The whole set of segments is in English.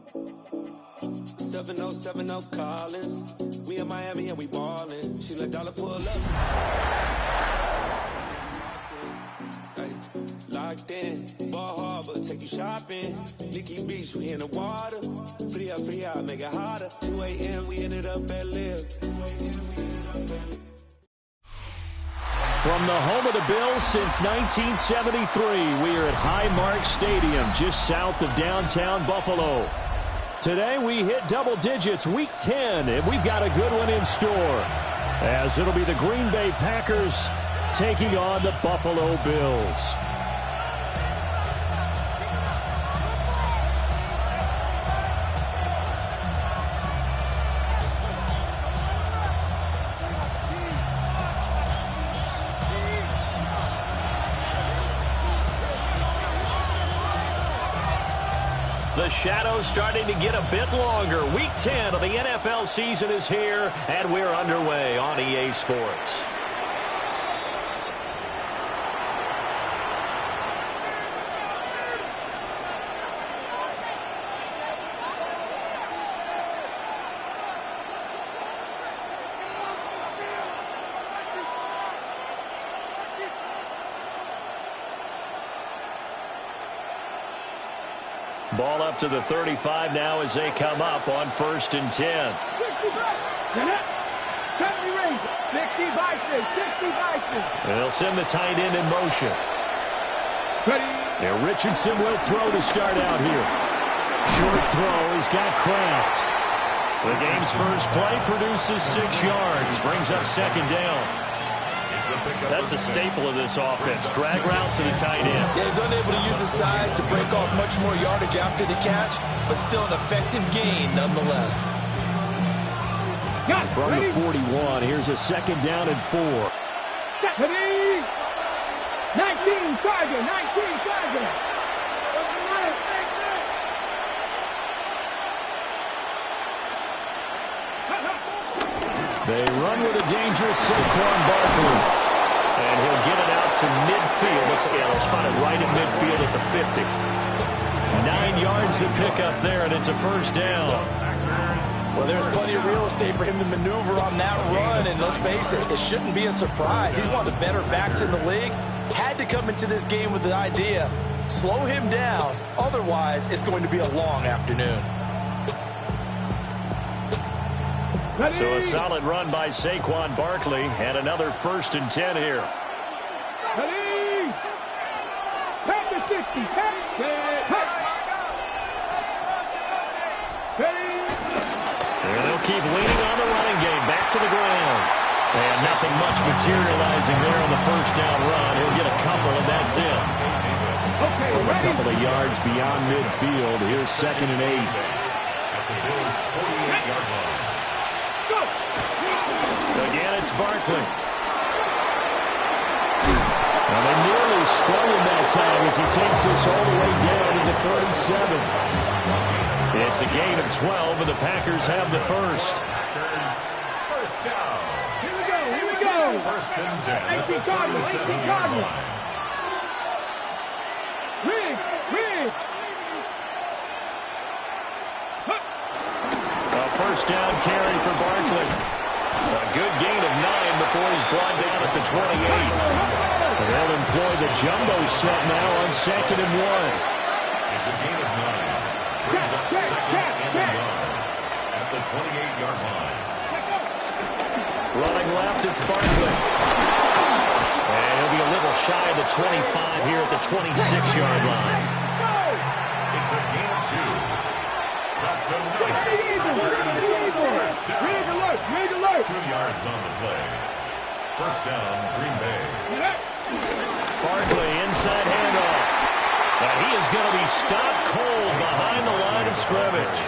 7070 Collins. We in Miami and we ballin'. She let dollar pull up. Locked in, Ball Harbor, take you shopping. Nikki Beach, we in the water. Free up, make it harder. 2 a.m. we ended up at Live. From the home of the Bills since 1973, we are at Highmark Stadium, just south of downtown Buffalo. Today we hit double digits, week 10, and we've got a good one in store, as it'll be the Green Bay Packers taking on the Buffalo Bills. The shadow's starting to get a bit longer. Week 10 of the NFL season is here, and we're underway on EA Sports. Ball up to the 35 now as they come up on 1st and 10. They'll send the tight end in motion. Now Richardson will throw to start out here. Short throw, he's got Kraft. The game's first play produces 6 yards, brings up 2nd down. That's a staple of this offense. Drag route to the tight end. Yeah, he's unable to use his size to break off much more yardage after the catch, but still an effective gain nonetheless. From the 41, here's a 2nd down and 4. 19 target, 19 target. They run with a dangerous Saquon Barkley. And he'll get it out to midfield. They'll spot it right in midfield at the 50. 9 yards to pick up there, and it's a 1st down. Well, there's plenty of real estate for him to maneuver on that run, and let's face it, it shouldn't be a surprise. He's one of the better backs in the league. Had to come into this game with the idea, slow him down, otherwise it's going to be a long afternoon. So a solid run by Saquon Barkley, and another 1st and 10 here. And they'll keep leaning on the running game. Back to the ground. And nothing much materializing there on the 1st down run. He'll get a couple, and that's it. From a couple of yards beyond midfield, here's 2nd and 8. Again, it's Barkley. Well, they nearly sprung him that time as he takes this all the way down to the 37. It's a gain of 12, and the Packers have the first. First down. Here we go. 1st and 10. 18 Cardinals, 18 Cardinals. Rig. A 1st down carry for Barkley. A good gain of 9 before he's brought down at the 28. They'll employ the jumbo set now on 2nd and 1. It's a gain of 9. Brings up 2nd and 1 at the 28-yard line. Running left, it's Barkley. And he'll be a little shy of the 25 here at the 26-yard line. It's a gain of 2. That's a Rig alert. 2 yards on the play. 1st down, Green Bay. Barkley, inside handoff. And he is going to be stopped cold behind the line of scrimmage.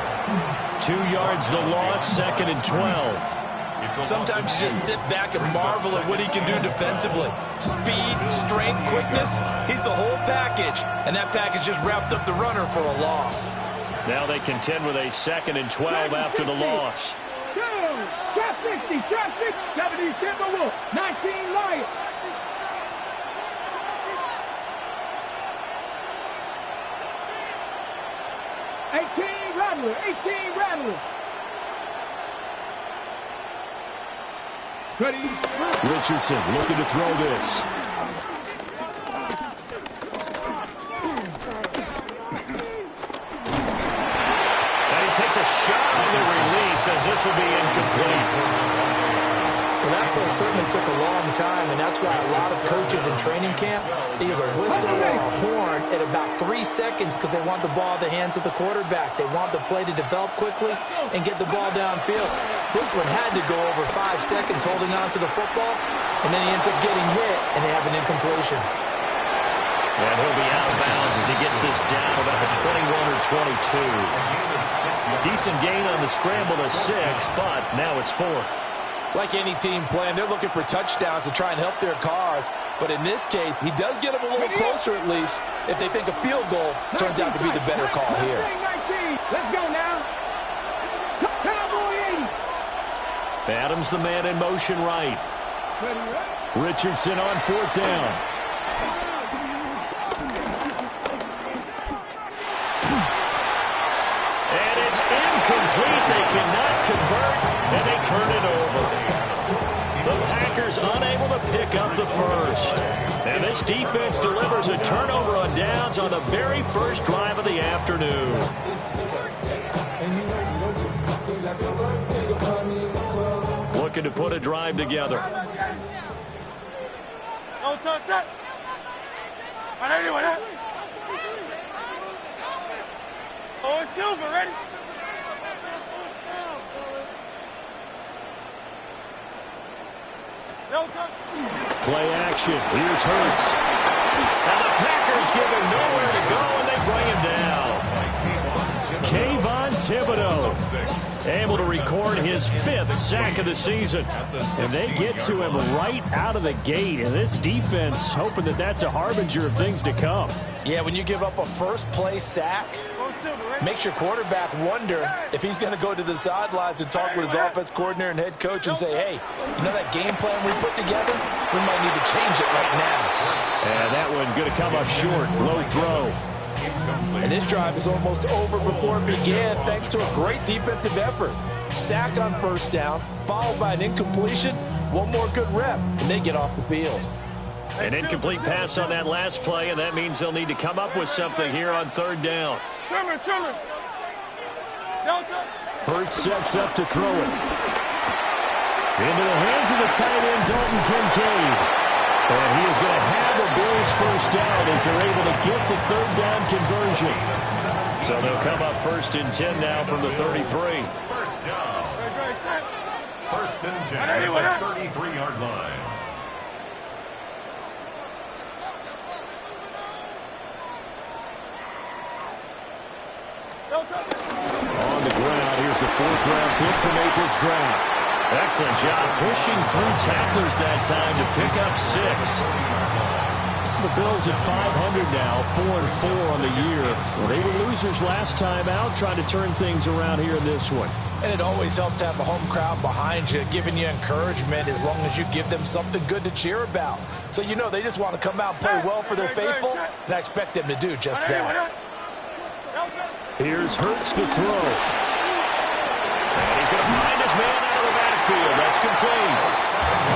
2 yards the loss, 2nd and 12. Sometimes you just sit back and marvel at what he can do defensively. Speed, strength, quickness, he's the whole package. And that package just wrapped up the runner for a loss. Now they contend with a 2nd and 12 after the loss. Trap 60, 70 Timberwolves, 19 Lions. $18 Rattler. 18 Rattler. Ready. Richardson looking to throw this. And he takes a shot on the release as this will be incomplete. Well, that play certainly took a long time, and that's why a lot of coaches in training camp, they use a whistle or a horn at about 3 seconds because they want the ball in the hands of the quarterback. They want the play to develop quickly and get the ball downfield. This one had to go over 5 seconds holding on to the football, and then he ends up getting hit, and they have an incompletion. And he'll be out of bounds as he gets this down about the 21 or 22. Decent gain on the scramble to 6, but now it's 4th. Like any team playing, they're looking for touchdowns to try and help their cause. But in this case, he does get them a little closer at least if they think a field goal turns out to be the better call here. 19. Let's go now. Cowboy 80. Adams the man in motion right. Richardson on 4th down. And it's incomplete. They cannot convert, and they turn it over. The Packers unable to pick up the first. And this defense delivers a turnover on downs on the very first drive of the afternoon. Looking to put a drive together. Oh, it's Silver, ready? Play action. Here's Hurts. And the Packers give him nowhere to go, and they bring him down. Kayvon Thibodeau able to record his 5th sack of the season. And they get to him right out of the gate. And this defense hoping that that's a harbinger of things to come. Yeah, when you give up a first-play sack, makes your quarterback wonder if he's going to go to the sidelines and talk with his offense coordinator and head coach and say, hey, you know that game plan we put together? We might need to change it right now. And that one going to come up short. Low throw. And this drive is almost over before it began thanks to a great defensive effort. Sack on 1st down, followed by an incompletion, one more good rep, and they get off the field. An incomplete pass on that last play, and that means they'll need to come up with something here on 3rd down. Hurts sets up to throw it. Into the hands of the tight end, Dalton Kincaid. And he is going to have the Bills' first down as they're able to get the 3rd down conversion. So they'll come up 1st and 10 now from the 33. First down. 1st and 10 at the 33-yard line. On the ground, here's the 4th-round pick from April's draft. Excellent job pushing through tacklers that time to pick up 6. The Bills at 500 now, 4-4 on the year. Well, they were losers last time out, trying to turn things around here in this one. And it always helps to have a home crowd behind you, giving you encouragement as long as you give them something good to cheer about. So you know they just want to come out and play well for their faithful, and I expect them to do just that. Here's Hurts to throw. And he's going to find his man out of the backfield. That's complete.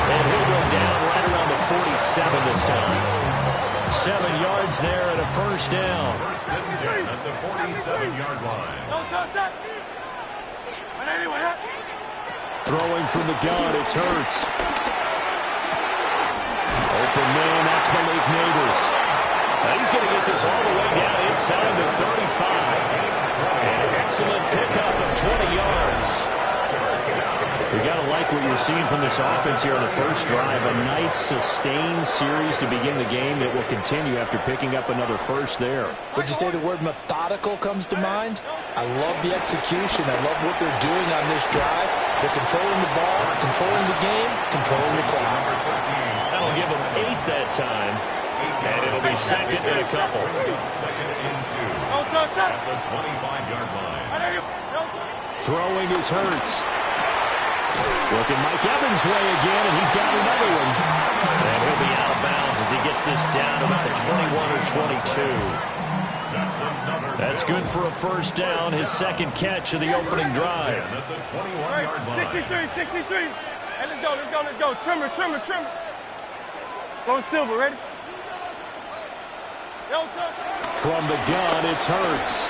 And he'll go down right around the 47 this time. 7 yards there and a 1st down. 1st and 10 at the 47-yard line. Throwing from the gun, it's Hurts. Open man, that's Malik Neighbors. Now he's going to get this all the way down inside the 35. And an excellent pickup of 20 yards. You got to like what you're seeing from this offense here on the first drive. A nice, sustained series to begin the game that will continue after picking up another first there. Would you say the word methodical comes to mind? I love the execution. I love what they're doing on this drive. They're controlling the ball, controlling the game, controlling the clock. That'll give them 8 that time. And it'll be 2nd and a couple. 2nd and 2 at the 25-yard line. Throwing is Hurts. Looking Mike Evans' way again, and he's got another one. And he'll be out of bounds as he gets this down about the 21 or 22. That's the That's good for a first down, his second catch of the opening drive. At the 21-yard line. 63. Hey, let's go. Trimmer. Go Silver, ready? From the gun, it's Hurts.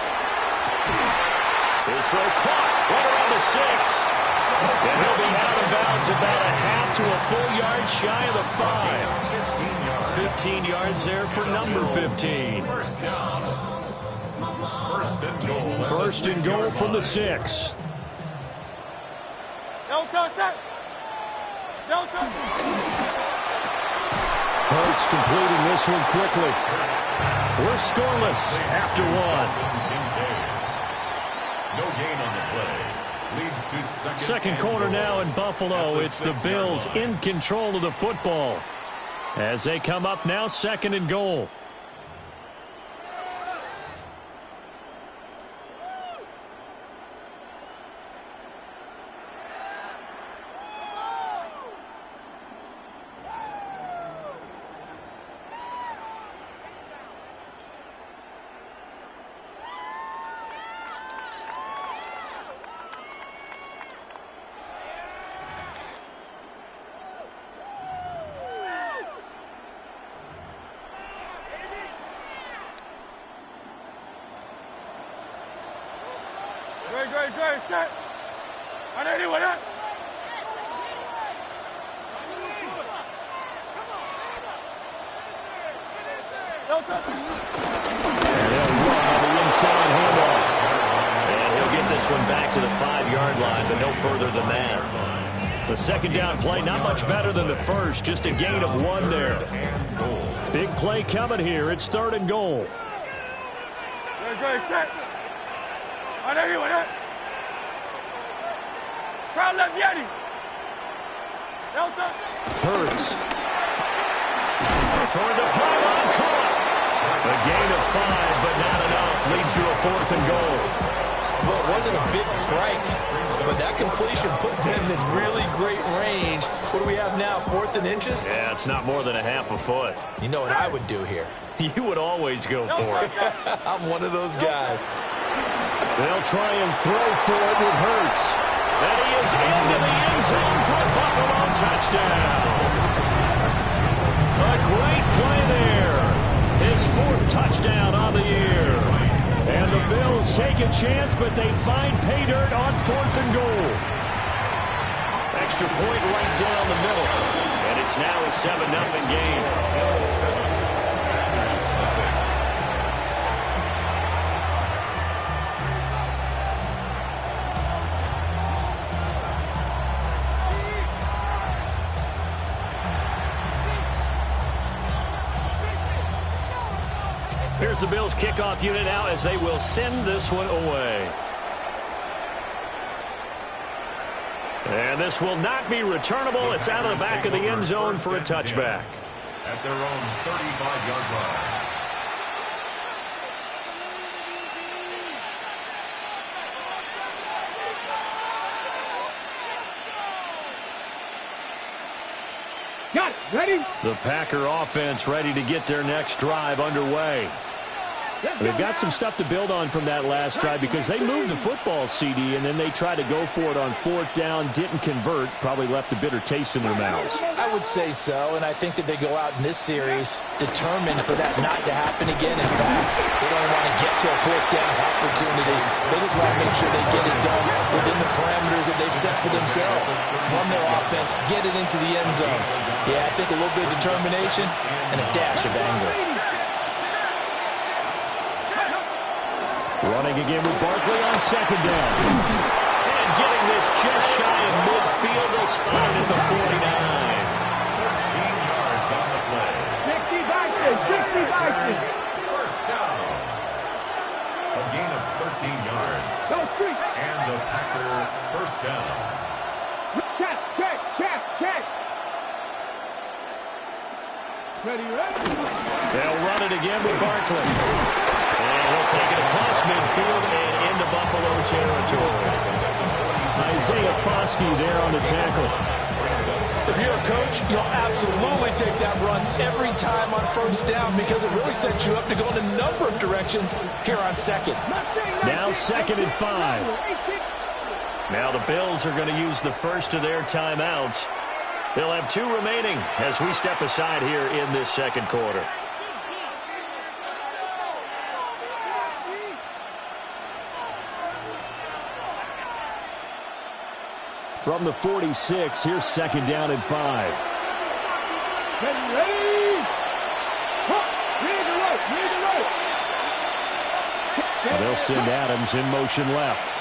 His throw caught right around the 6. And he'll be out of bounds about a half to a full yard shy of the 5. 15 yards there for number 15. First down. First and goal from the 6. Don't touch that. Hurts completing this one quickly. We're scoreless after 1. No gain on the play. Leads to Second quarter now in Buffalo. It's the Bills in control of the football as they come up now, second and goal. Great, set. On anyone up? And they'll run on the inside handoff. And he'll get this one back to the 5-yard line, but no further than that. The second down play, not much better than the first, just a gain of 1 there. Big play coming here. It's third and goal. Great, set. On anyone up? Crowd left Yeti. Delta. Hurts. Toward the pylon, caught. A gain of 5, but not enough. Leads to a 4th and goal. Well, it wasn't a big strike, but that completion put them in really great range. What do we have now, 4th and inches? Yeah, it's not more than a half a foot. You know what I would do here? You would always go for it. I'm one of those guys. They'll try and throw for it with Hurts. And he is into the end zone for a Buffalo touchdown. A great play there. His 4th touchdown on the year. And the Bills take a chance, but they find pay dirt on 4th and goal. Extra point right down the middle. And it's now a 7-0 game. Here's the Bills kickoff unit now as they will send this one away. And this will not be returnable. It's out of the back of the end zone for a touchback. At their own 35-yard line. Got it. Ready? The Packer offense ready to get their next drive underway. They've got some stuff to build on from that last drive because they moved the football, CD, and then they tried to go for it on 4th down, didn't convert, probably left a bitter taste in their mouths. I would say so, and I think that they go out in this series determined for that not to happen again. In fact, they don't want to get to a 4th down opportunity. They just want to make sure they get it done within the parameters that they've set for themselves. Run their offense, get it into the end zone. Yeah, I think a little bit of determination and a dash of anger. Running again with Barkley on 2nd down. And getting this just shy of midfield. They'll spot it at the 49. 13 yards on the play. 60 Vikings. First down. A gain of 13 yards. Go street. And the Packer first down. Check. Ready? They'll run it again with Barkley. And he'll take it across midfield and into Buffalo territory. Isaiah Foskey there on the tackle. If you're a coach, you'll absolutely take that run every time on first down because it really sets you up to go in a number of directions here on second. Now 2nd and 5. Now the Bills are going to use the first of their timeouts. They'll have 2 remaining as we step aside here in this second quarter. From the 46, here's 2nd down and 5. Ready? They'll send Adams in motion left.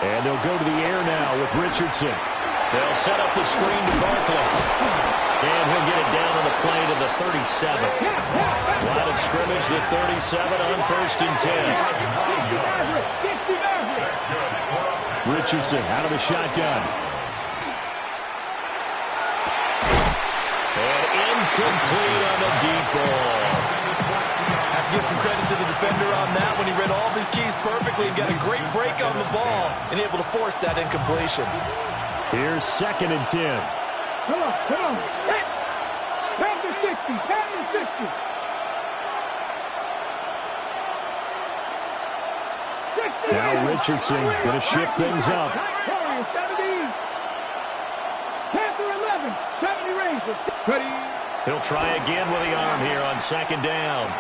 And they'll go to the air now with Richardson. They'll set up the screen to Barkley. And he'll get it down on the play to the 37. Line of scrimmage, the 37 on 1st and 10. Richardson out of the shotgun. And incomplete on the deep ball. I have to give some credit to the defender on that when he read all of his keys perfectly and got a great break on the ball and able to force that incompletion. Here's 2nd and 10. Come on. Pass the 60. Now Richardson going to shift things up. Panther 11, 70 Rangers. Ready? He'll try again with the arm here on 2nd down.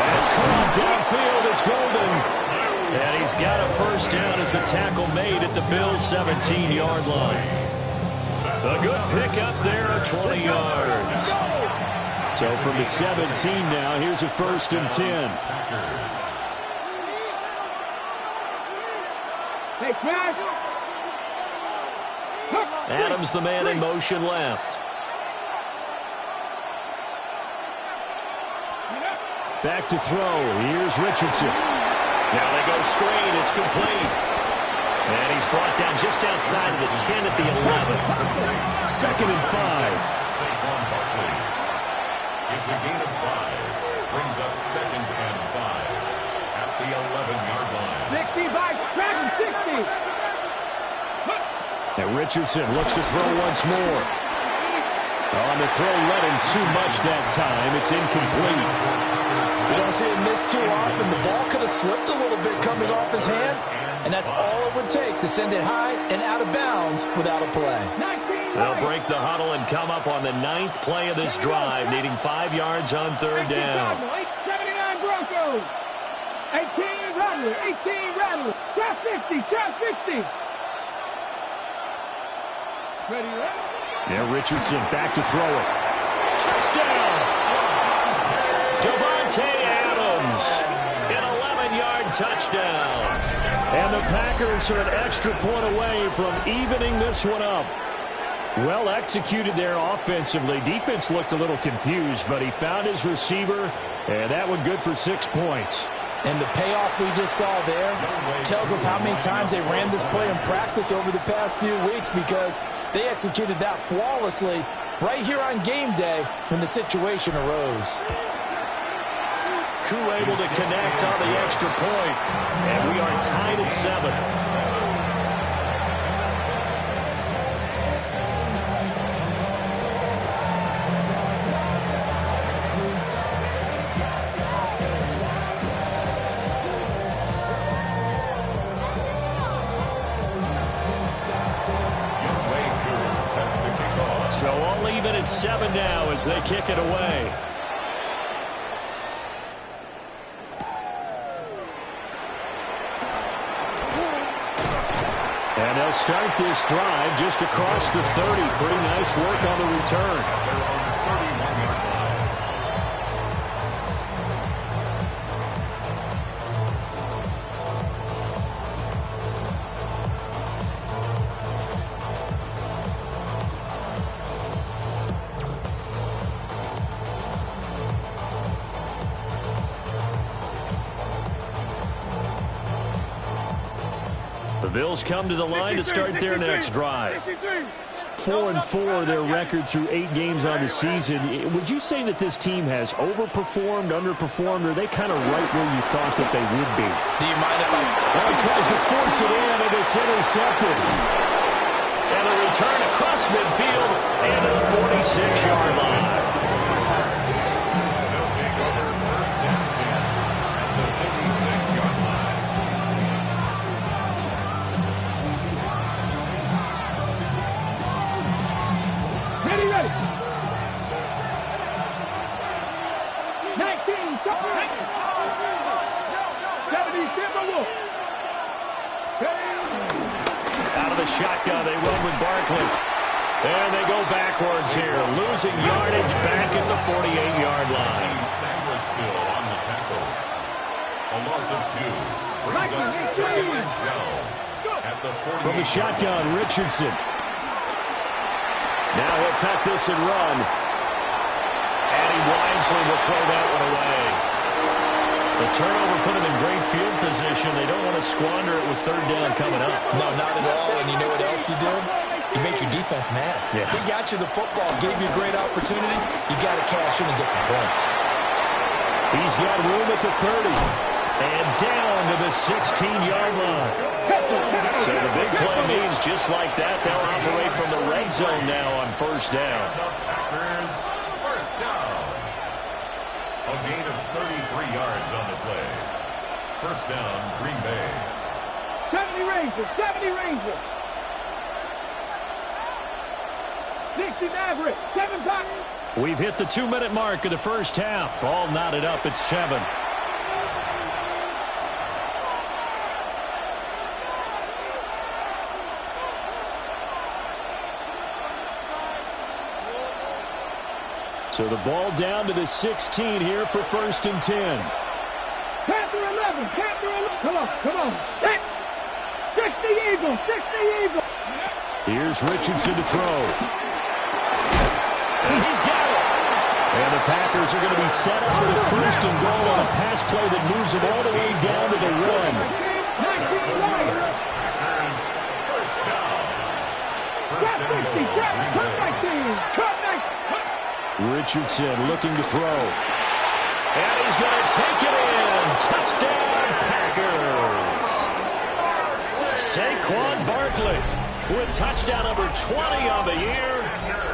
And it's caught downfield. It's Golden. And he's got a first down as a tackle made at the Bills' 17-yard line. A good pickup there of 20 yards. So from the 17 now, here's a 1st and 10. Hey, Crash. Adams, the man in motion left. Back to throw. Here's Richardson. Now they go screen. It's complete. And he's brought down just outside of the 10 at the 11. 2nd and 5. It's a gain of 5. Brings up 2nd and 5 at the 11-yard line. 60 by 7, 60. And Richardson looks to throw once more. On the throw, let him too much that time. It's incomplete. You don't see him miss too often. The ball could have slipped a little bit coming off his hand, and that's all it would take to send it high and out of bounds without a play. They'll break the huddle and come up on the 9th play of this drive, needing 5 yards on 3rd down. 79 Broncos. 18 Rattler. 18 Rattler. Shot 50. Shot 60. Ready? Yeah, Richardson back to throw it. Touchdown! Davante Adams, an 11-yard touchdown. And the Packers are an extra point away from evening this one up. Well executed there offensively. Defense looked a little confused, but he found his receiver, and that one good for 6 points. And the payoff we just saw there tells us how many times they ran this play in practice over the past few weeks, because they executed that flawlessly right here on game day when the situation arose. Koo able to connect on the extra point, and we are tied at 7. So all even at 7 now as they kick it away. And they'll start this drive just across the 30. Pretty nice work on the return. The Bills come to the line to start their next drive. 4-4 their record through 8 games on the season. Would you say that this team has overperformed, underperformed, or are they kind of right where you thought that they would be? Do you mind if I... Well, he tries to force it in, and it's intercepted. And a return across midfield and to the 46-yard line. They'll take over first and 10 at the 46-yard line. Ready. 19, 70, Timberwolves. Out of the shotgun, they run with Barkley. And they go backwards here, losing yardage back at the 48-yard line. Sandler still on the tackle. A loss of 2. Brings up second and 12 at the 48. From the shotgun, Richardson. Now he'll tuck this and run. And he wisely will throw that one away. The turnover put him in great field position. They don't want to squander it with third down coming up. No, not at all. And you know what else you did? You make your defense mad. Yeah. He got you the football, gave you a great opportunity. You got to cash in and get some points. He's got room at the 30. And down to the 16-yard line. So the big play means just like that, they'll operate from the red zone now on first down. Packers first down. A gain of 33 yards on the play. First down, Green Bay. 70 Rangers. 60 Maverick. 7 Packers. We've hit the 2-minute mark of the first half. All knotted up at 7. So the ball down to the 16 here for first and 10. Panther 11. Come on. 60 Eagles. Here's Richardson to throw. And he's got it. And the Packers are going to be set up with a first and goal on a pass play that moves them all the way down to the 1. Packers first down. First and goal, Green Bay. Richardson looking to throw. And he's going to take it in. Touchdown, Packers. Saquon Barkley with touchdown number 20 on the year.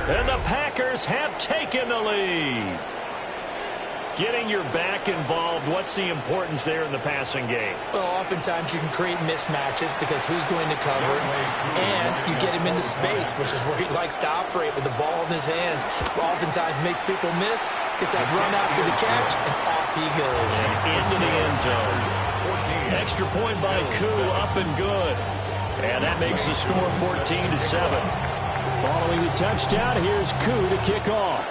And the Packers have taken the lead. Getting your back involved, what's the importance there in the passing game? Well, oftentimes you can create mismatches because who's going to cover, and you get him into space, which is where he likes to operate with the ball in his hands. Oftentimes makes people miss, gets that run after the catch, and off he goes. And into the end zone. Extra point by Koo, up and good. And that makes the score 14-7. Following the touchdown, here's Koo to kick off.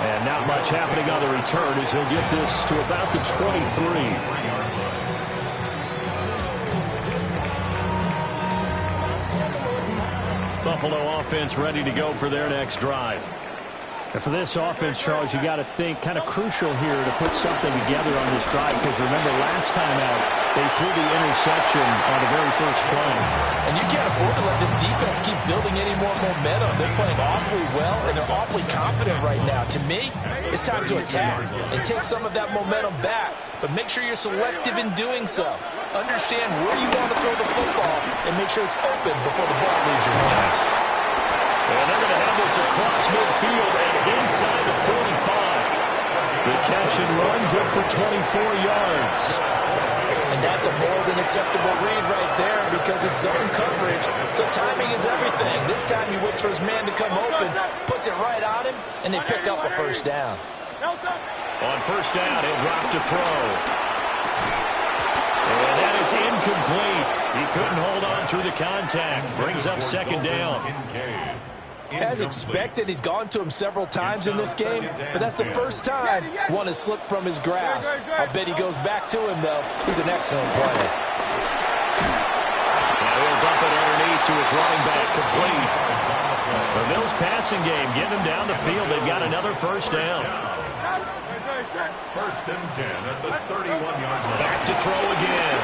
And not much happening on the return as he'll get this to about the 23. Buffalo offense ready to go for their next drive. And for this offense, Charles, you got to think kind of crucial here to put something together on this drive, because remember last time out they threw the interception on the very first play. And you can't afford to let this defense keep building any more momentum. They're playing awfully well, and they're awfully confident right now. To me, it's time to attack and take some of that momentum back. But make sure you're selective in doing so. Understand where you want to throw the football and make sure it's open before the ball leaves your hands. And they're going to have this across midfield and inside the 45. The catch and run good for 24 yards. And that's a more than acceptable read right there because it's zone coverage. So timing is everything. This time he waits for his man to come open, puts it right on him, and they pick up a first down. On first down, he'll drop to throw. And that is incomplete. He couldn't hold on through the contact. Brings up second down. As expected, he's gone to him several times in this game, but that's the first time one has slipped from his grasp. I bet he goes back to him, though. He's an excellent player. Now he'll dump it underneath to his running back, complete. The Bills passing game, getting him down the field. They've got another first down. First and 10 at the 31-yard line. Back to throw again.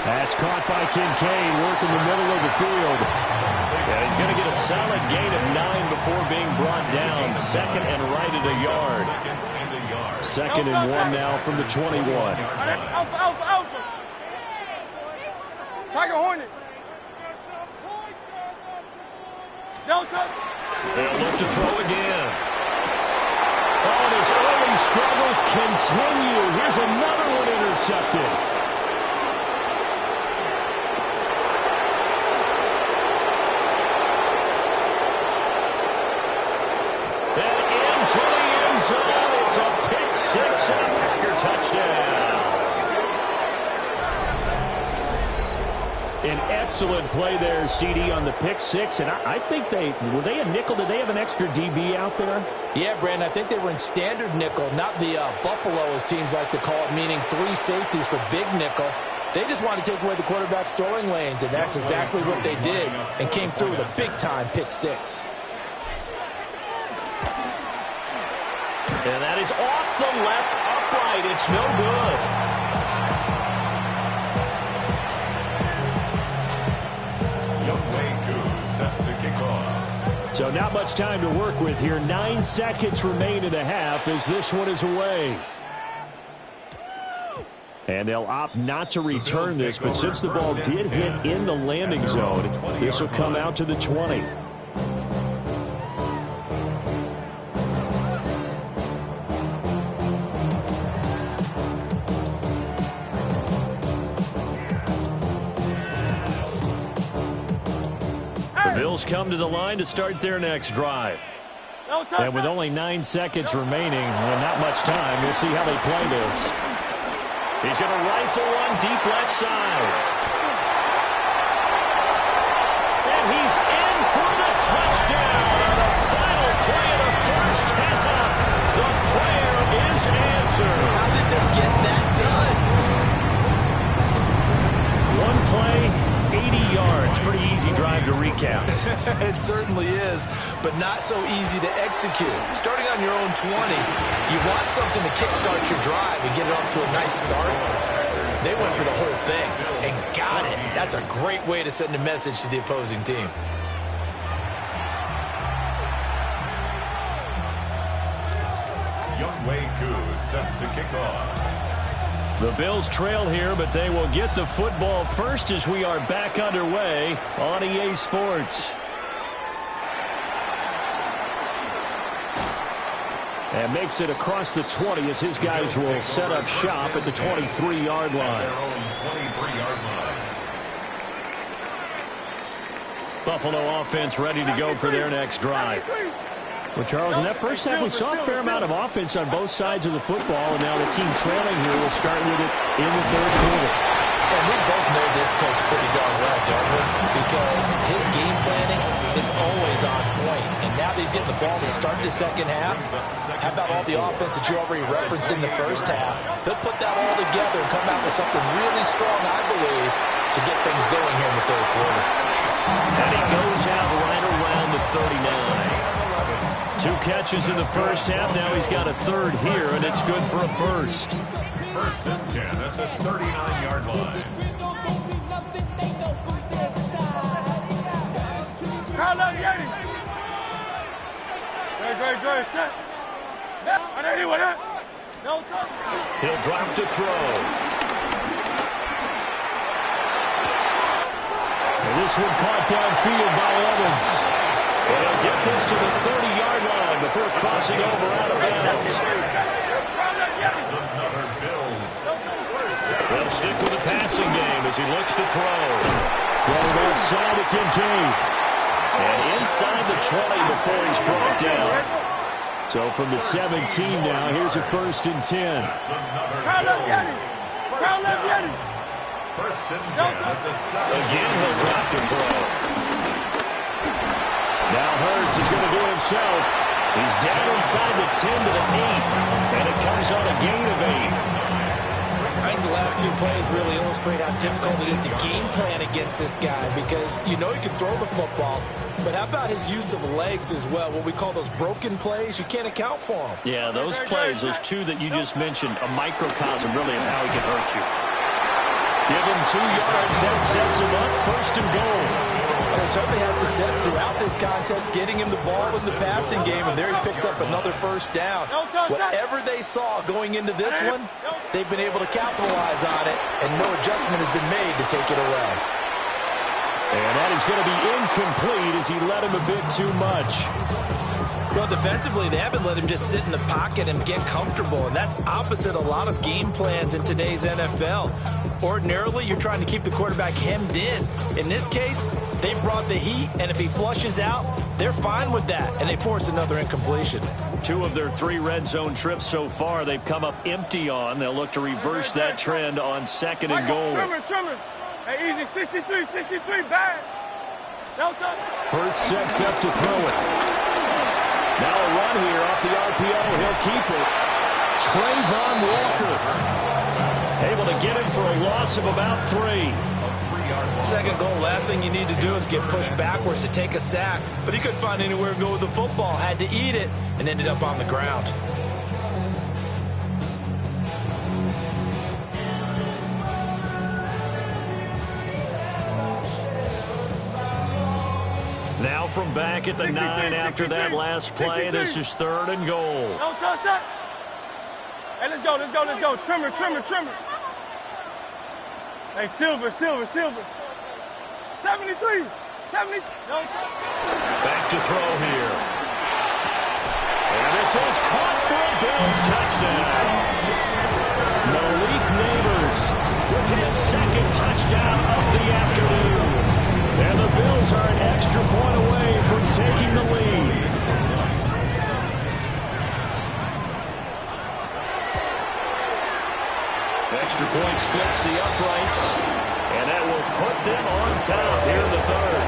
That's caught by Kincaid, working the middle of the field. Yeah, he's going to get a solid gain of 9 before being brought down. Second and right at a yard. Second and 1 now from the 21. Alpha. Tiger Hornet. Delta. They'll look to throw again. Oh, and his early struggles continue. Here's another one intercepted. And into the end zone. It's a pick six and a Packer touchdown. An excellent play there, CD, on the pick six. And I think were they a nickel? Did they have an extra DB out there? Yeah, Brandon, I think they were in standard nickel, not the Buffalo, as teams like to call it, meaning 3 safeties for big nickel. They just wanted to take away the quarterback's throwing lanes, and that's exactly what they did, and came through with a big-time pick six. And that is off the left upright. It's no good. So not much time to work with here. 9 seconds remain in the half as this one is away. And they'll opt not to return this, but since the ball did hit in the landing zone, this will come out to the 20. Bills come to the line to start their next drive. And with only 9 seconds remaining and not much time, we'll see how they play this. He's going to rifle one deep left side. And he's in for the touchdown on the final play of the first half. The prayer is answered. How did they get that done? One play. 80 yards. Pretty easy drive to recap. It certainly is, but not so easy to execute. Starting on your own 20, you want something to kickstart your drive and get it off to a nice start. They went for the whole thing and got it. That's a great way to send a message to the opposing team. Younghoe Koo set to kick off. The Bills trail here, but they will get the football first as we are back underway on EA Sports. And makes it across the 20 as his guys will set up shop at the 23-yard line. Buffalo offense ready to go for their next drive. Well, Charles, in that first half, we saw a fair amount of offense on both sides of the football, and now the team trailing here will start with it in the third quarter. And we both know this coach pretty darn well, don't we? Because his game planning is always on point. And now that he's getting the ball to start the second half, how about all the offense that you already referenced in the first half? They'll put that all together and come out with something really strong, I believe, to get things going here in the third quarter. And he goes out right around the 39. 2 catches in the first half. Now he's got a third here, and it's good for a first. First and 10 at the 39-yard line. Set. He'll drop to throw. And this one caught downfield by Evans. And he'll get this to the 30-yard line before crossing over out of bounds. They'll stick with the passing game as he looks to throw. Thrown outside to Kincaid. And inside the 20 before he's brought down. So from the 17 now, here's a first and 10. First and 10 at the 7. Again, he'll drop to throw. Now Hurts is going to do it himself. He's down inside the 10 to the 8. And it comes on a gain of 8. I think the last two plays really illustrate how difficult it is to game plan against this guy because you know he can throw the football, but how about his use of legs as well? What we call those broken plays, you can't account for them. Yeah, those plays, those two that you just mentioned, a microcosm really of how he can hurt you. Give him 2 yards, that sets him up, 1st and goal. They certainly had success throughout this contest, getting him the ball in the passing game, and there he picks up another 1st down. Whatever they saw going into this one, they've been able to capitalize on it, and no adjustment has been made to take it away. And that is going to be incomplete as he led him a bit too much. Well, defensively, they haven't let him just sit in the pocket and get comfortable, and that's opposite a lot of game plans in today's NFL. Ordinarily, you're trying to keep the quarterback hemmed in. In this case, they brought the heat, and if he flushes out, they're fine with that, and they force another incompletion. 2 of their 3 red zone trips so far they've come up empty on. They'll look to reverse that trend on 2nd and goal. Trimmer. Hey, easy, 63, bad. Hurts sets up to throw it. Now a run here off the RPO. He'll keep it. Trayvon Walker able to get him for a loss of about 3. 2nd goal, last thing you need to do is get pushed backwards to take a sack. But he couldn't find anywhere to go with the football. Had to eat it and ended up on the ground. Now from back at the 9 after that last play, this is 3rd and goal. Don't touch that. Hey, let's go. Trimmer. Hey, Silver. 73. 70. Back to throw here. And this is caught for a Bills touchdown. Malik Neighbors with his 2nd touchdown of the afternoon. And the Bills are an extra point away from taking the lead. Extra point splits the uprights, and that will put them on top here in the 3rd.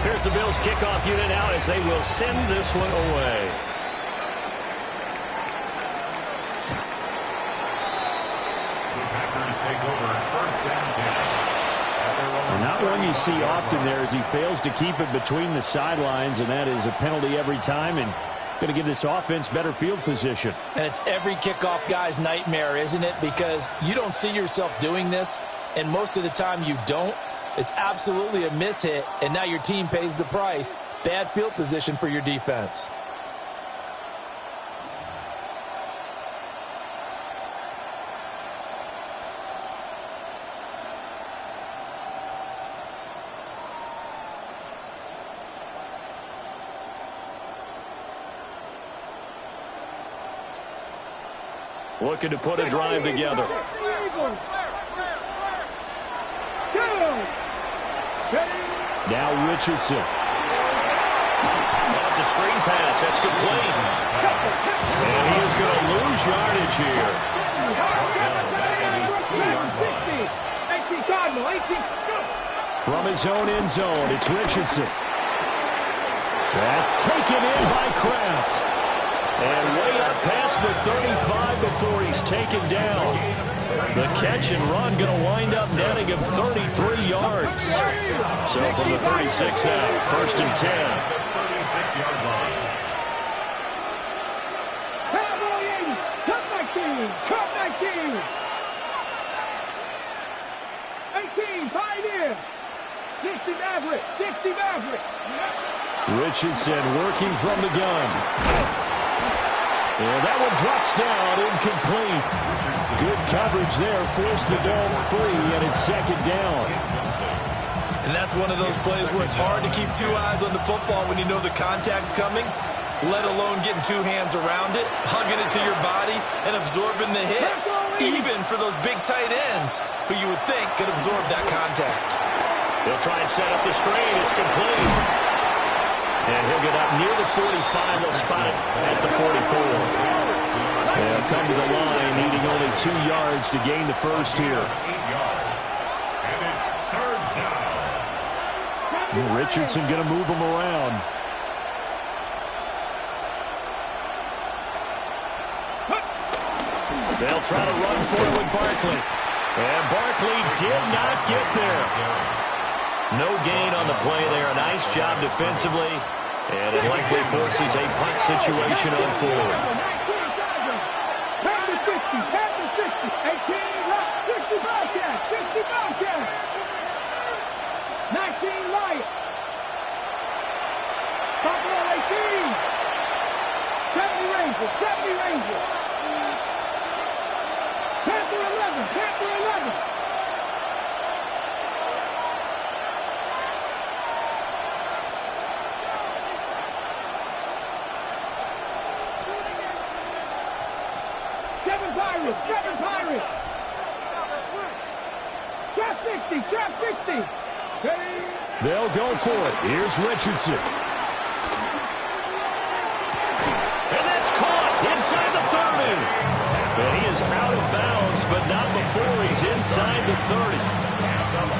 Here's the Bills kickoff unit out as they will send this one away. And not one you see often there as he fails to keep it between the sidelines, and that is a penalty every time and going to give this offense better field position. And it's every kickoff guy's nightmare, isn't it? Because you don't see yourself doing this, and most of the time you don't. It's absolutely a mishit, and now your team pays the price. Bad field position for your defense. Looking to put a drive together. Now Richardson. That's a screen pass. That's complete. And he is going to lose yardage here. From his own end zone, it's Richardson. That's taken in by Kraft. And way up past the 35 before he's taken down. The catch and run going to wind up netting him 33 yards. So from the 36 now, 1st and 10. 36-yard line. Cut back team. 18, 5 in. 60 Maverick. Richardson working from the gun. And that one drops down, incomplete. Good coverage there, forced the ball free, and it's 2nd down. And that's one of those plays where it's hard to keep 2 eyes on the football when you know the contact's coming, let alone getting 2 hands around it, hugging it to your body, and absorbing the hit, even for those big tight ends who you would think could absorb that contact. They'll try and set up the screen. It's complete. And he'll get up near the 45. They'll spot it at the 44. They'll come to the line, needing only 2 yards to gain the first here. 8 yards. And it's 3rd down. Richardson going to move him around. They'll try to run for it with Barkley. And Barkley did not get there. No gain on the play there. A nice job defensively. And it likely forces a punt situation on forward. 19 light. Buffalo 18. 70 Rangers. 70 Rangers. Panther 11. Panther 11. Seven Pirates. 7 Pirates. Trap 60. Trap 60. They'll go for it. Here's Richardson. And that's caught inside the 30. And he is out of bounds, but not before he's inside the 30.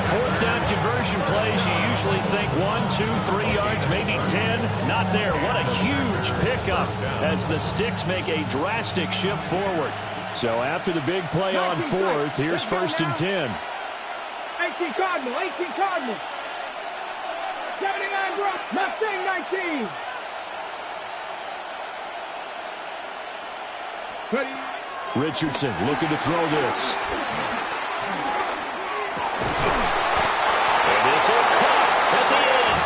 Fourth down conversion plays, you usually think 1, 2, 3 yards, maybe 10. Not there. What a huge pickup as the Sticks make a drastic shift forward. So after the big play on fourth, here's 1st and 10. 18 Cardinal, 18 Cardinal. 79 Brock, Mustang 19. Richardson looking to throw this. And this is caught at the end.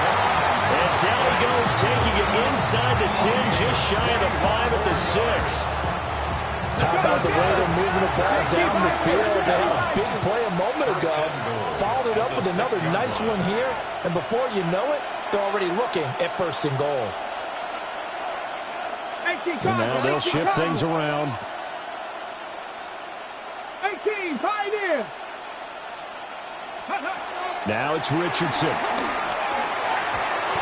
And down he goes, taking it inside the 10, just shy of the 5 at the 6. How about the way they're moving the ball down the field? They had a big play a moment ago. Followed it up with another nice one here. And before you know it, they're already looking at 1st and goal. And now they'll shift things around. 18, Pioneer. Now it's Richardson.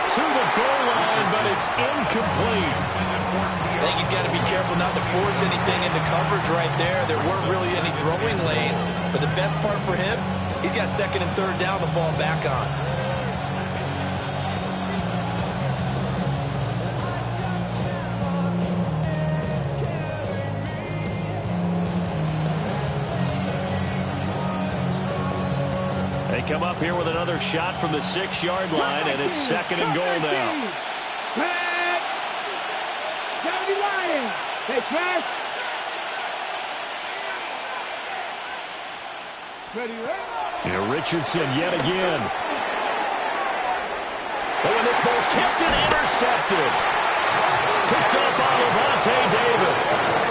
To the goal line, but it's incomplete. I think he's got to be careful not to force anything into coverage right there. There weren't really any throwing lanes, but the best part for him, he's got 2nd and 3rd down to fall back on. They come up here with another shot from the 6-yard line, and it's 2nd and goal now. They pass. Richardson yet again. Oh, and this ball's tipped and intercepted. Picked up by Levante David.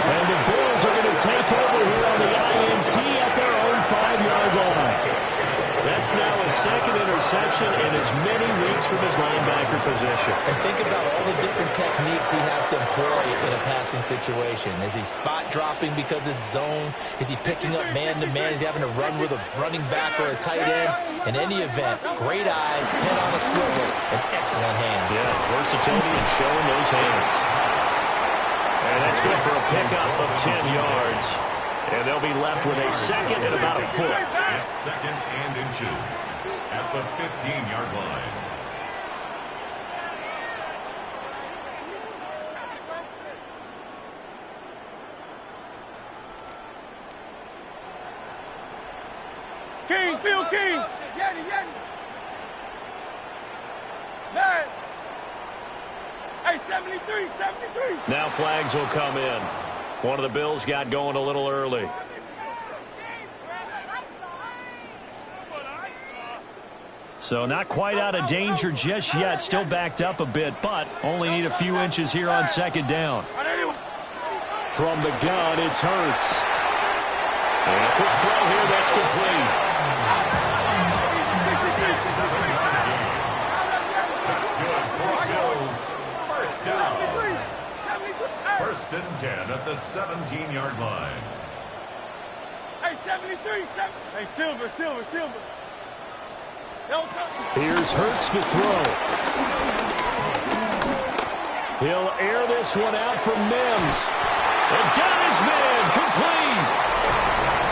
And the Bills are going to take over here on the INT at their own 5-yard line. That's now his 2nd interception in as many weeks from his linebacker position. And think about all the different techniques he has to employ in a passing situation. Is he spot dropping because it's zone? Is he picking up man-to-man? Is he having to run with a running back or a tight end? In any event, great eyes, head on a swivel, and excellent hands. Yeah, versatility and showing those hands. And that's good for a pickup of 10 yards. And they'll be left with a 2nd and about a foot. It's 2nd and inches at the 15-yard line. King, Phil King. Yeti. Man. Hey, 73. Now flags will come in. One of the Bills got going a little early. So not quite out of danger just yet. Still backed up a bit, but only need a few inches here on 2nd down. From the gun, it's Hurts. And a quick throw here, that's complete. That's good for Bills. 1st down. 1st and 10 at the 17-yard line. Hey, 73. Hey, Silver. Here's Hurts to throw. He'll air this one out from Mims. And got his man complete.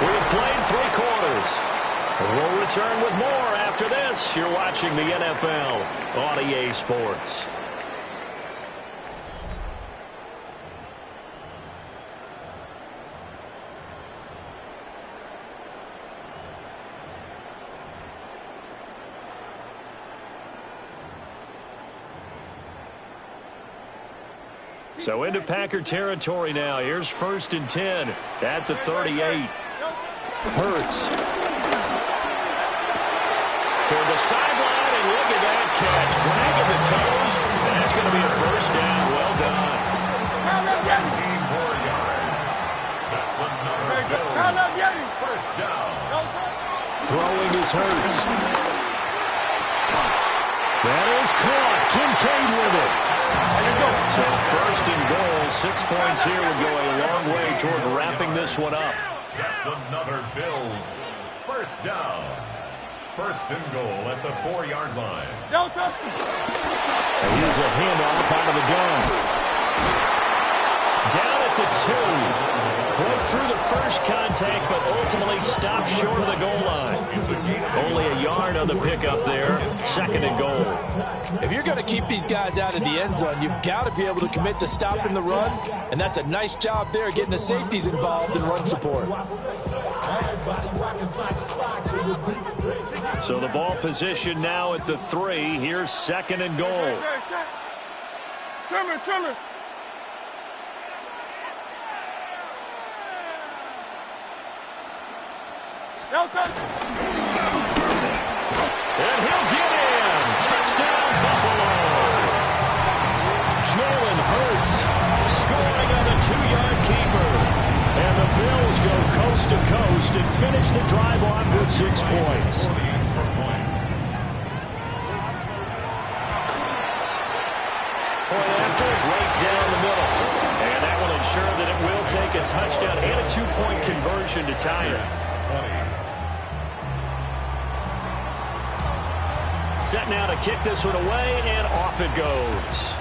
We have played 3 quarters. We'll return with more after this. You're watching the NFL on EA Sports. So into Packer territory now. Here's 1st and 10 at the 38. Hurts. Toward the sideline, and look at that catch. Dragging the toes, and that's going to be a 1st down. Well done. 17 more yards. That's another Bills 1st down. Throwing is Hurts. That is caught. Kincaid with it. So 1st and goal. 6 points here would go a long way toward wrapping this one up. That's another Bills 1st down. 1st and goal at the 4-yard line. And here's a handoff out of the gun. Down at the 2. Broke through the first contact, but ultimately stopped short of the goal line. Only a yard on the pickup there. 2nd and goal. If you're going to keep these guys out of the end zone, you've got to be able to commit to stopping the run, and that's a nice job there getting the safeties involved in run support. So the ball position now at the 3. Here's 2nd and goal. Trimmer. And he'll get in. Touchdown, Buffalo. Jalen Hurts scoring on the 2-yard keeper. And the Bills go coast to coast and finish the drive off with 6 points. Point after, right down the middle. And that will ensure that it will take a touchdown and a 2-point conversion to tie it. Set now to kick this one away, and off it goes.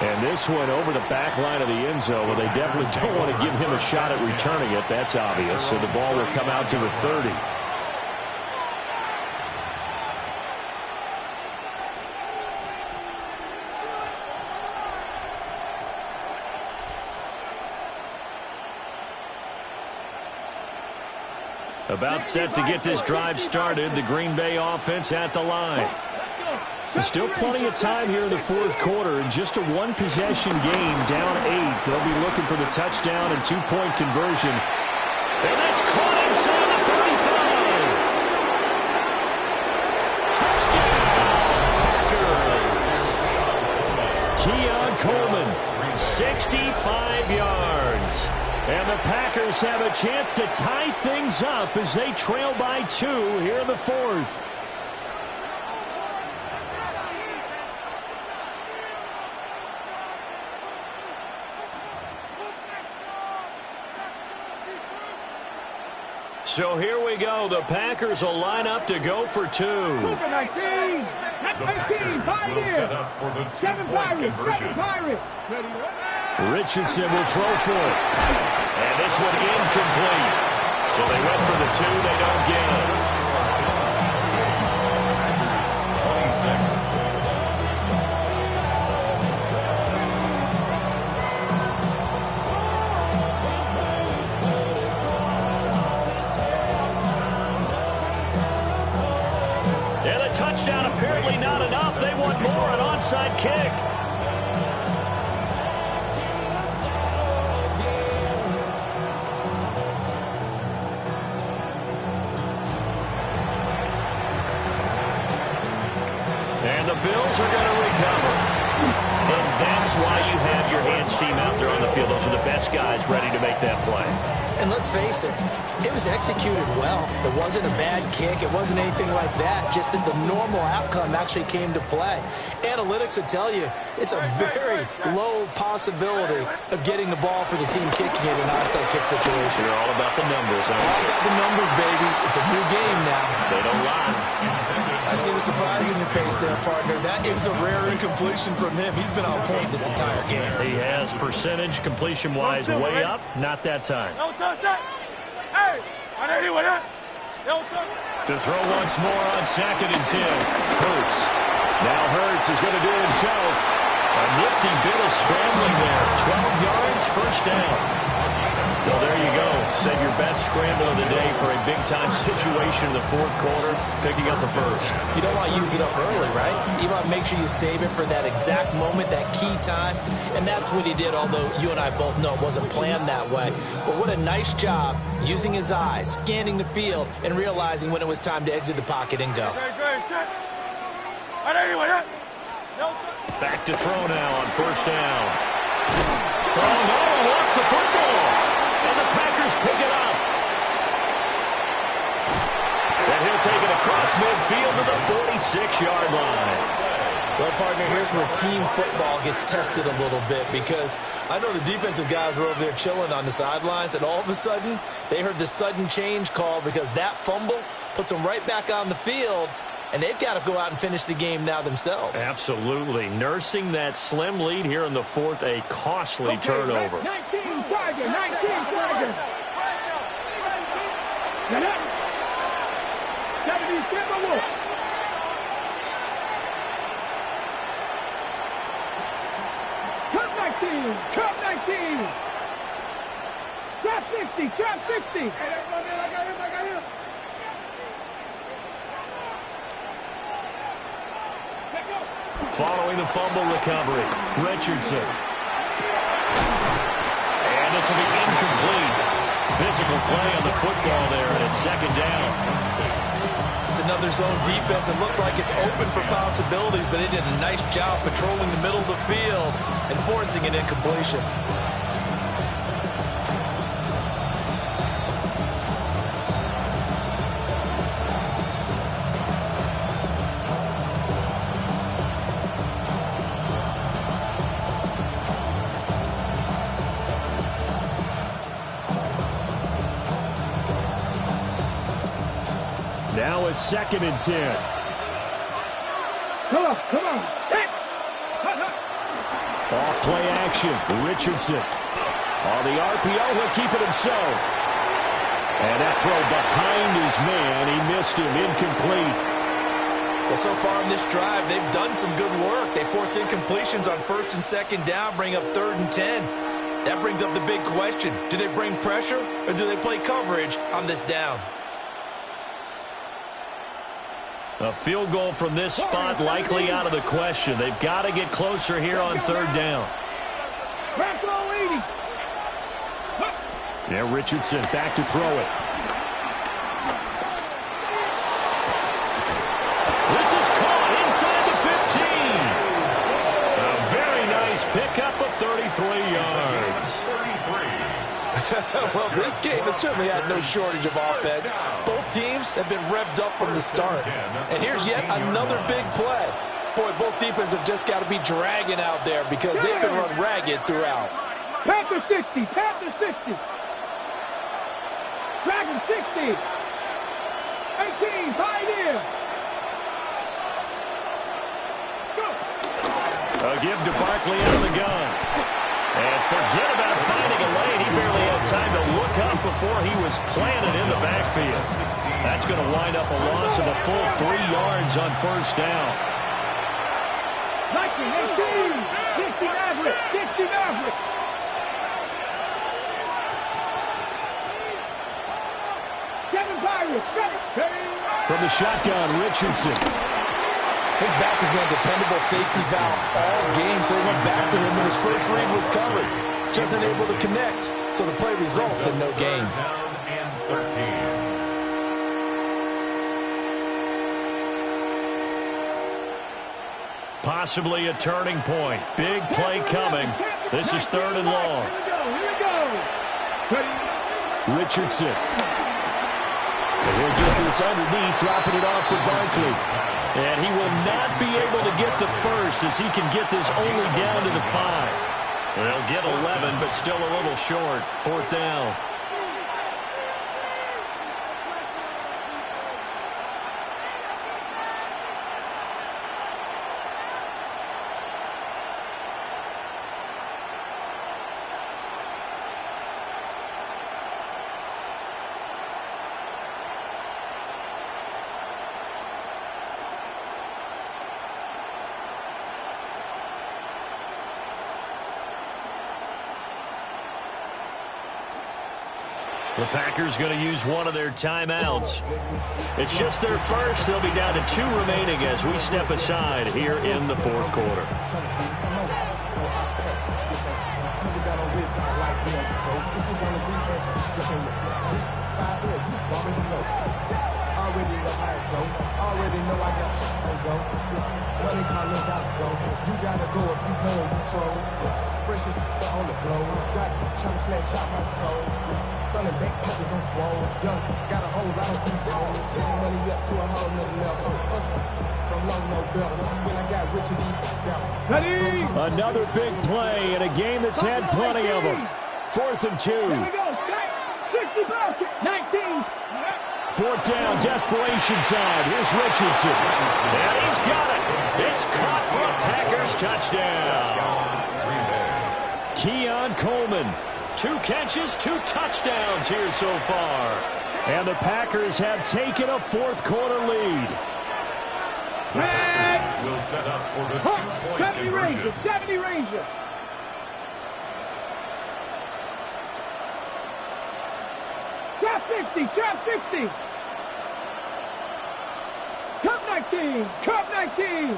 And this one over the back line of the end zone. Well, they definitely don't want to give him a shot at returning it. That's obvious. So the ball will come out to the 30. About set to get this drive started. The Green Bay offense at the line. There's still plenty of time here in the 4th quarter. In just a 1-possession game, down 8. They'll be looking for the touchdown and 2-point conversion. And that's caught inside the 35. Touchdown, Packers. Keon Coleman, 65 yards. And the Packers have a chance to tie things up as they trail by 2 here in the 4th. So here we go. The Packers will line up to go for 2. Number 19, 18, set up for the 2-point conversion. Richardson will throw for it. And this one incomplete. So they went for the 2. They don't get it. 26. And a touchdown apparently not enough. They want more. An onside kick. Bills are going to recover. And that's why you have your hands team out there on the field. Those are the best guys ready to make that play. And let's face it, it was executed well. It wasn't a bad kick. It wasn't anything like that. Just that the normal outcome actually came to play. Analytics will tell you it's a very low possibility of getting the ball for the team kicking it in an onside kick situation. They're all about the numbers. All about the numbers, baby. It's a new game now. They don't lie. I see the surprise in your face there, partner. That is a rare incompletion from him. He's been on point this entire game. He has percentage completion-wise way up. Not that time. To throw once more on 2nd and 10. Hurts. Now Hurts is going to do it himself. A nifty bit of scrambling there. 12 yards, first down. Well, there you go. Save your best scramble of the day for a big-time situation in the 4th quarter, picking up the first. You don't want to use it up early, right? You want to make sure you save it for that exact moment, that key time. And that's what he did, although you and I both know it wasn't planned that way. But what a nice job using his eyes, scanning the field, and realizing when it was time to exit the pocket and go. Back to throw now on 1st down. Oh, no, lost the football. And the Packers pick it up. And he'll take it across midfield to the 46-yard line. Well, partner, here's where team football gets tested a little bit, because I know the defensive guys were over there chilling on the sidelines, and all of a sudden, they heard the sudden change call because that fumble puts them right back on the field, and they've got to go out and finish the game now themselves. Absolutely. Nursing that slim lead here in the 4th, a costly turnover. 19 Tiger, 19 Tiger. Get up. Gotta be simple. Cut 19, cut 19. Trap 60, trap 60. Following the fumble recovery, Richardson. And this will be incomplete. Physical play on the football there, and it's 2nd down. It's another zone defense. It looks like it's open for possibilities, but they did a nice job patrolling the middle of the field and forcing an incompletion. Now it's 2nd and 10. Come on, come on. Off play action. Richardson. On the RPO, he'll keep it himself. And that throw behind his man. He missed him. Incomplete. Well, so far in this drive, they've done some good work. They force incompletions on 1st and 2nd down, bring up 3rd and 10. That brings up the big question. Do they bring pressure, or do they play coverage on this down? A field goal from this spot likely out of the question. They've got to get closer here on 3rd down. Yeah, Richardson back to throw it. This is caught inside the 15. A very nice pickup of 33 yards. Well, this game has certainly had no shortage of offense. Both teams have been revved up from the start. And here's yet another big play. Boy, both defenses have just got to be dragging out there because they've been run ragged throughout. Panther 60, Panther 60. Dragon 60. 18, Pioneer. Go. A give to Barkley out of the gun. And forget about finding a lane. He barely had time to look up before he was planted in the backfield. That's going to wind up a loss of a full 3 yards on 1st down. 19, 18, 60 Maverick, 60 Maverick. From the shotgun, Richardson. His back has been a dependable safety valve all game, so he went back to him when his first read was covered. Just unable to connect, so the play results in no gain. Possibly a turning point. Big play coming. This is 3rd and long. Here we go. Richardson. And he'll get this underneath, dropping it off for Barkley. And he will not be able to get the first as he can get this only down to the 5. They'll get 11, but still a little short. 4th down. The Packers going to use one of their timeouts. It's just their first. They'll be down to 2 remaining as we step aside here in the fourth quarter. Already know I got to go. Money calling, gotta go. You gotta go if you can, you troll. Precious on the blow. Got trying to snatch out my soul. Running back pockets on swole. Young, got a whole lot of C-Toes. Getting money up to a whole nother level. From low, no better. When I got rich and deep, another big play in a game that's had plenty of them. 4th and 2. Here we go. 60 basket. 19. 4th down, desperation time. Here's Richardson. And he's got it. It's caught for a Packers touchdown. Keon Coleman. 2 catches, 2 touchdowns here so far. And the Packers have taken a fourth quarter lead. Will set up for the 2-point conversion. 70 Ranger. Trap 60, trap 60. Cup 19, cup 19.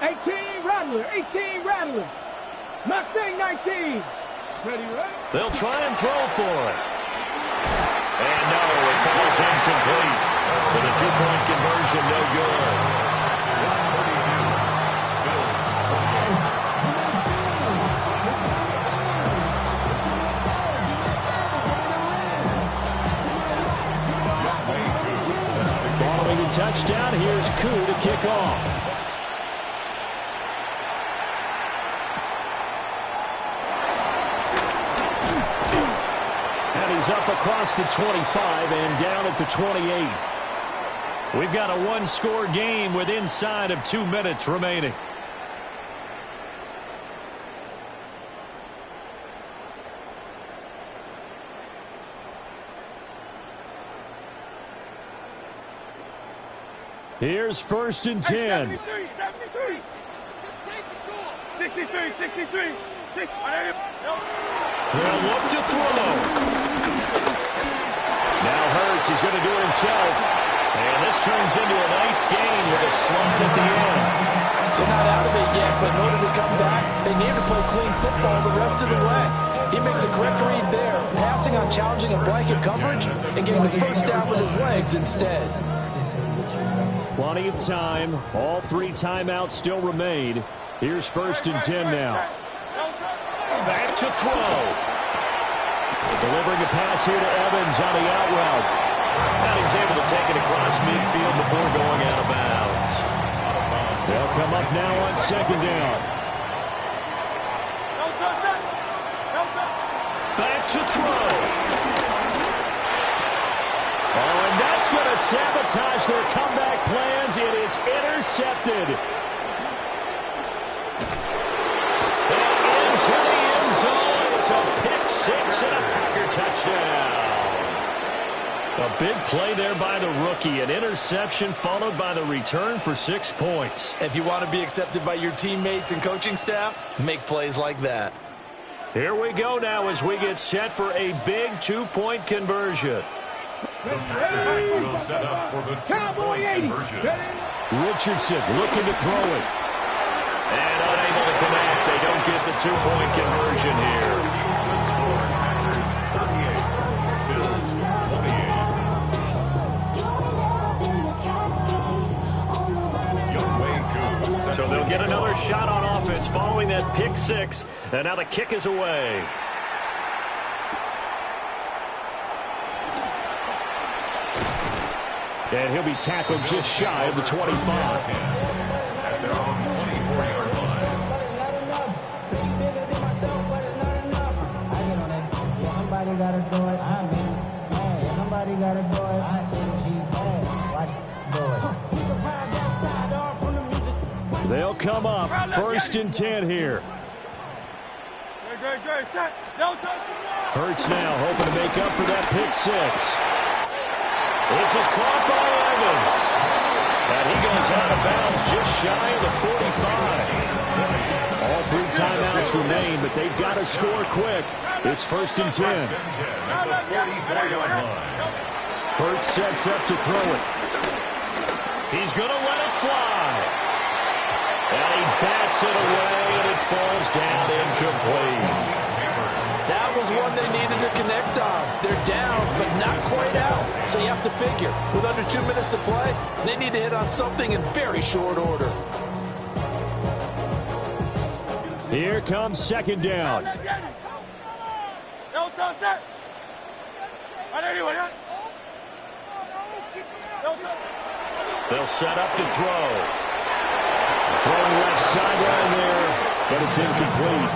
18 Rattler, 18 Rattler. Mustang 19. Ready, right? They'll try and throw for it. And no, it falls incomplete. So the 2-point conversion, no good. Following a touchdown, here's Koo to kick off. And he's up across the 25 and down at the 28. We've got a one-score game with inside of 2 minutes remaining. Here's 1st and 10. 63. They'll look to throw. Now Hurts is going to do it himself. And this turns into a nice gain with a slide at the end. They're not out of it yet, but in order to come back, they need to play clean football the rest of the way. He makes a correct read there, passing on challenging and blanket coverage and getting the first down with his legs instead. Plenty of time. All 3 timeouts still remain. Here's 1st and 10 now. Back to throw. Delivering a pass here to Evans on the out route. And he's able to take it across midfield before going out of bounds. They'll come up now on 2nd down. Back to throw. Oh, and that's going to sabotage their comeback plans. It is intercepted. And into the end zone. It's a pick 6 and a Packer touchdown. A big play there by the rookie. An interception followed by the return for 6 points. If you want to be accepted by your teammates and coaching staff, make plays like that. Here we go now as we get set for a big 2-point conversion. The Packers will set up for the 2-point conversion. Richardson looking to throw it. And unable to connect. They don't get the 2-point conversion here. So they'll get another shot on offense following that pick 6. And now the kick is away. And he'll be tackled just shy of the 25. At their own 24-yard line. Somebody gotta do it. I mean, somebody gotta do it. I say G, watch do it. They'll come up 1st and 10 here. Hurts now hoping to make up for that pick 6. This is caught by Evans. And he goes out of bounds just shy of the 45. All 3 timeouts minutes remain, but they've got to score quick. It's 1st and 10. Burt sets up to throw it. He's going to let it fly. And he bats it away, and it falls down incomplete. That was one they needed to connect on. They're down, but not quite out. So you have to figure, with under 2 minutes to play, they need to hit on something in very short order. Here comes 2nd down. They'll set up to throw. Throwing left sideline there, but it's incomplete.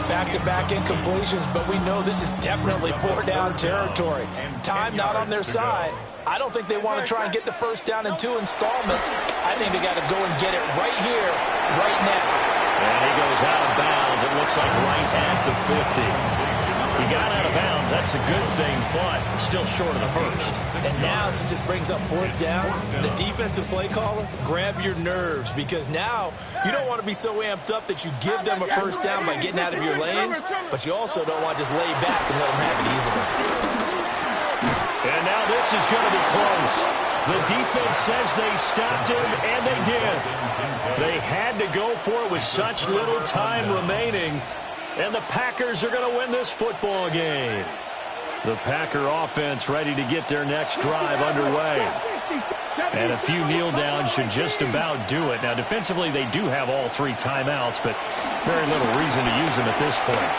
Back-to-back incompletions, but we know this is definitely 4-down territory. Time not on their side. I don't think they want to try and get the 1st down in 2 installments. I think they got to go and get it right here, right now. And he goes out of bounds. It looks like right at the 50. He got out of bounds. That's a good thing, but still short of the 1st. And now, since this brings up 4th down, the defensive play caller, grab your nerves, because now you don't want to be so amped up that you give them a 1st down by getting out of your lanes, but you also don't want to just lay back and let them have it easily. And now this is going to be close. The defense says they stopped him, and they did. They had to go for it with such little time remaining. And the Packers are going to win this football game. The Packer offense ready to get their next drive underway. And a few kneel downs should just about do it. Now, defensively, they do have all 3 timeouts, but very little reason to use them at this point.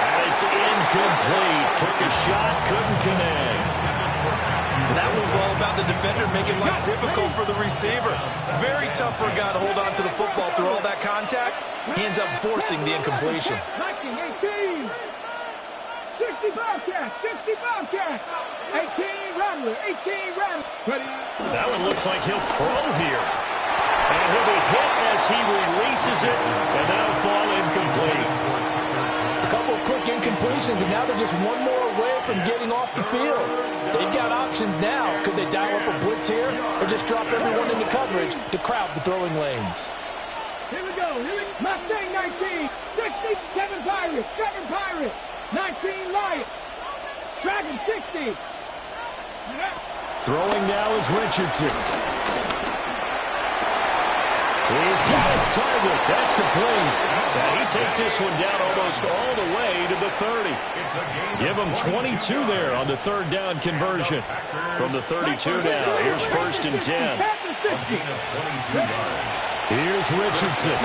And it's incomplete. Took a shot, couldn't connect. That was all about the defender making life difficult for the receiver. Very tough for a guy to hold on to the football through all that contact. He ends up forcing the incompletion. 19, 18. 60 Bobcats, 60 Bobcats. 18 Rattler, 18 Rattler. That one looks like he'll throw here. And he'll be hit as he releases it, and that'll fall incomplete. A couple of quick incompletions, and now they're just one more away from getting off the field. They've got options now. Could they dial up a blitz here or just drop everyone into coverage to crowd the throwing lanes? Here we go. Mustang 19, 67 Pirates, 7 Pirates, 19 Lions, Dragon 60. Throwing now is Richardson. He's got his target. That's complete. Now he takes this one down almost all the way to the 30. Give him 22 there on the 3rd down conversion. From the 32 now, here's 1st and 10. Here's Richardson.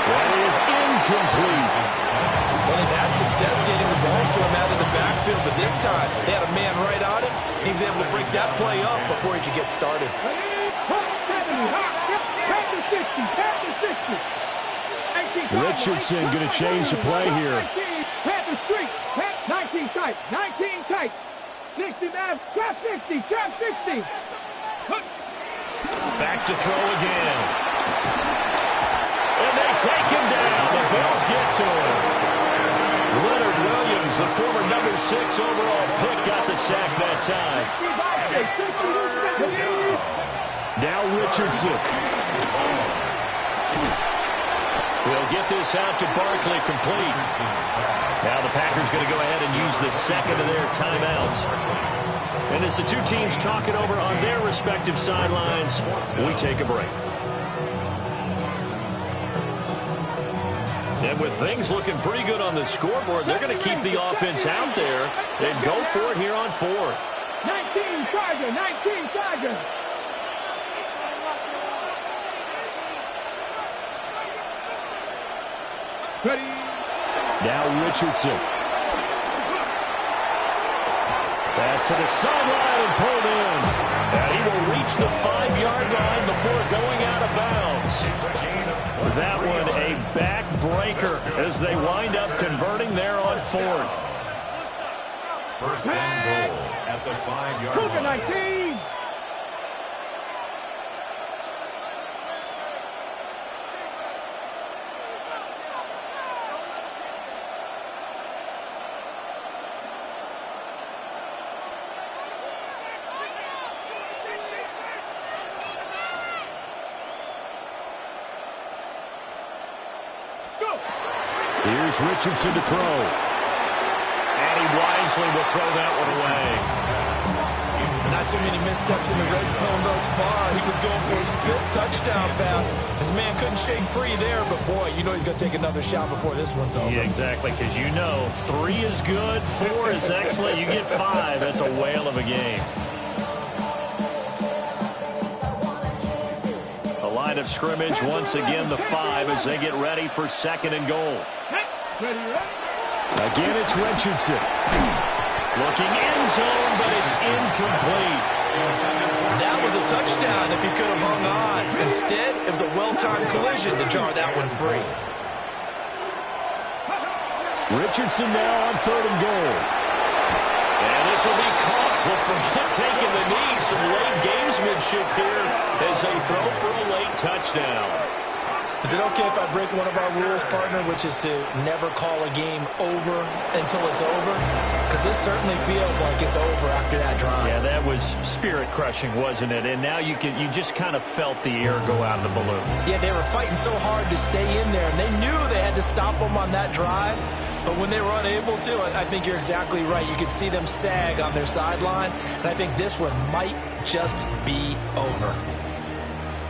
That is incomplete. Well, they've had success getting the ball to him out of the backfield, but this time they had a man right on him. He was able to break that play up before he could get started. Richardson going to change the play here. 19 tight, 19 tight. 60 man, trap 60, trap 60. Back to throw again. And they take him down. The Bills get to him. Leonard Williams, the former number 6 overall pick, got the sack that time. Now Richardson. We'll get this out to Barkley, complete. Now the Packers going to go ahead and use the 2nd of their timeouts. And as the 2 teams talk it over on their respective sidelines, we take a break. And with things looking pretty good on the scoreboard, they're going to keep the offense out there and go for it here on 4th. 19 Charger, 19 Charger. Ready. Now Richardson. Pass to the sideline and pulled in. And he will reach the 5-yard line before going out of bounds. That one a backbreaker as they wind up converting there on 4th. 1st and goal at the 5-yard line. 19. Here's Richardson to throw. And he wisely will throw that one away. Not too many missteps in the red zone thus far. He was going for his 5th touchdown pass. His man couldn't shake free there, but boy, you know he's going to take another shot before this one's over. Yeah, exactly, because you know 3 is good, 4 is excellent. You get 5, that's a whale of a game. The line of scrimmage, once again, the 5 as they get ready for 2nd and goal. Again, it's Richardson. Looking end zone, but it's incomplete. That was a touchdown if he could have hung on. Instead, it was a well-timed collision to jar that one free. Richardson now on 3rd and goal. And this will be caught. Well, forget taking the knee. Some late gamesmanship here as they throw for a late touchdown. Is it okay if I break one of our rules, partner, which is to never call a game over until it's over? Because this certainly feels like it's over after that drive. Yeah, that was spirit-crushing, wasn't it? And now you just kind of felt the air go out of the balloon. Yeah, they were fighting so hard to stay in there, and they knew they had to stop them on that drive. But when they were unable to, I think you're exactly right. You could see them sag on their sideline, and I think this one might just be over.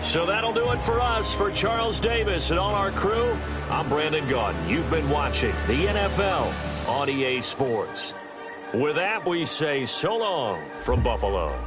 So that'll do it for us. For Charles Davis and all our crew, I'm Brandon Gaudin. You've been watching the NFL on EA Sports. With that, we say so long from Buffalo.